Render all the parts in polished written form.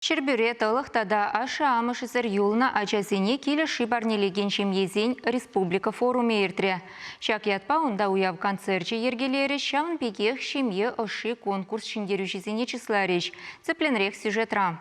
Шербюре тада аша амышызыр юлна ачасене келі шибарнелеген шемезен республика форуме ертре. Шак ятпа онда уяв концерче ергелері шавын пекех шемье ұшы конкурс шындерушізене числареш. Цепленрек сюжетра.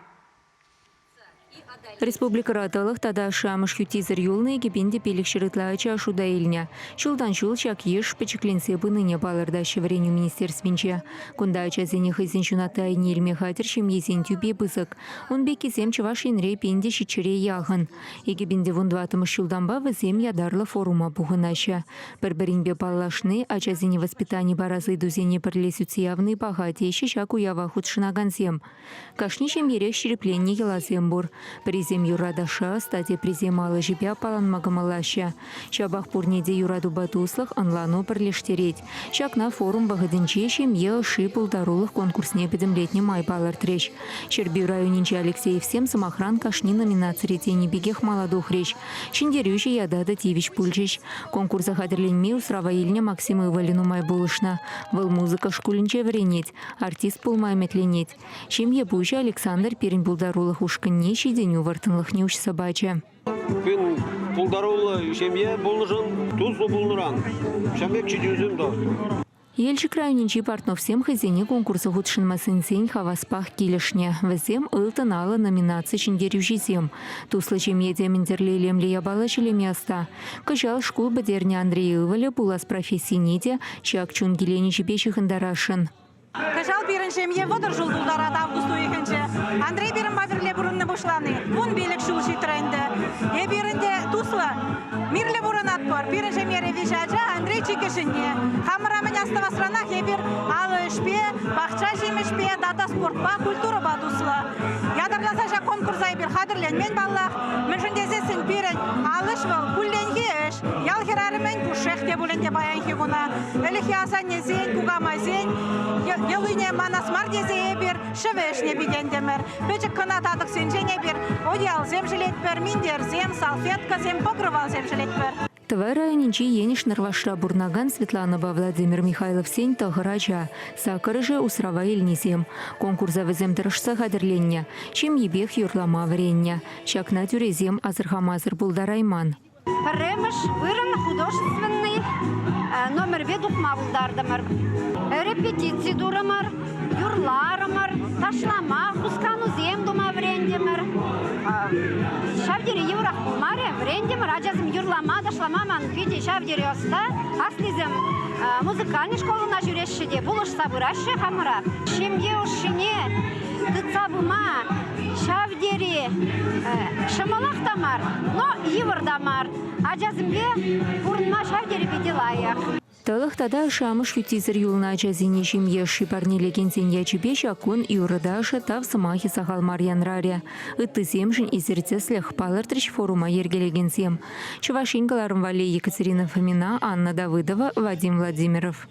Республика раталық тада шамыш ютизір юлны егебенде пелік шырытлаача ашуда еліне. Шылдан шыл чак еш печекленсе бұныне балырда шевреню министерственче. Кунда ачазене хайзен шуната айне елме хатер шемьезен тюбе бызык. Он бекезем чываш енре пенде шичере яғын. Егебенде вундватымыш шылданба візем ядарлы форума бұғынаша. Бір-бірінбе баллашны ачазене воспитание баразы дузене бірлесуцы явны бағате шишак уява худшынаганзем. Кашни шемьере шерепленне елазем бұр. Призем юрадаша, стати призем алы жипя палан магамалаща. Шабах пурнеде юраду батуслах анлану перлештереть. Шакна форум багадынчешем е шипул дарулых конкурсне бедемлетне май палар трещ. Щерби районинче Алексеев всем самохран кашни номинации ретени бегех молодух речь. Шиндерюжи ядада тивич пульчищ. Конкурса хадерленме усрава ильня Максима Ивалину май булышна. Выл музыка шкулинче вренеть. Артист пул май метленеть. Чем е бужа Александр перин булдарулых ушканне деню вартынлых неуч собача. Мен пулдарулы шемье булнышын, тузлы булныран. Шамбек чидюзым да. Елчик районинчи партнов всем хозяйне конкурса худшинмасын сень хаваспах килешне. Везем ылтыналы номинации шиндерюжизем. Туслы шемье демендерлейлем лиябалы места. Кыжал школ бадерне Андрей Иваля булас профессии неде, чак чунгелени жибеших индарашын. Кыжал бирин шемье водыр жылдулдар августу екінші. Андрей бирин бабирле бұрынны бұшланы. Вон белік шул житренді. Биринде туслы. Мирле бұрын атпор. Бирин шемье ревижаджа Андрей чекешінне. Хамырамын астава странах ебір алы ішпе, бақча жемішпе, дата спортпа, культура ба туслы. Ядарласа жа конкурса ебір қадырлен. Мен баллах, мен жындезесін бирин алыш был, күлленге еш. Ял херарымен пушехте бұленде баянхи гуна. Әліхи асанне зен, кугама зен. Елыне манасмар дезе ебір, шывешне бігендемір. Пөчік қынат адық сенжене бір, одеял зем жилетпір, миндер зем, салфетка зем, покрывал зем жилетпір. Тывай районинчи ениш нарвашра бурнаган Светланова Владимир Михайлов сень тағырача. Сакырыжы усрава елнезем. Конкурса візем тұрышса қадырленне. Чем ебех юрлама вренне. Шакна тюрезем азырхамазыр булдарайман. Премыш вырын художественный номер ведух мавылдардымыр. Репетиции дурамыр, юрларымыр, ташлама, хускану земдума врендемір. Шавдері еврах булмаре врендемір, ажазым юрлама, ташлама манквиде шавдері оста, аслизем музыкальный школына жүрешшіде, бұлыш сабырашы хамыра. Шемге ушыне, дыцабыма, шавдері шымалақ тамар, но евр дамар. Ажазымге бұрынма шавдері беделайық. Талых тада шамыш ютизір юлна ачазине шемье шипарнелеген сенья чебеш акун юрыдаша тав самахи сахал Марьян Раре. Ыты земшин изерцеслях палыртрич форума ергелеген зем. Чувашингаларым Валей Екатерина Фомина, Анна Давыдова, Вадим Владимиров.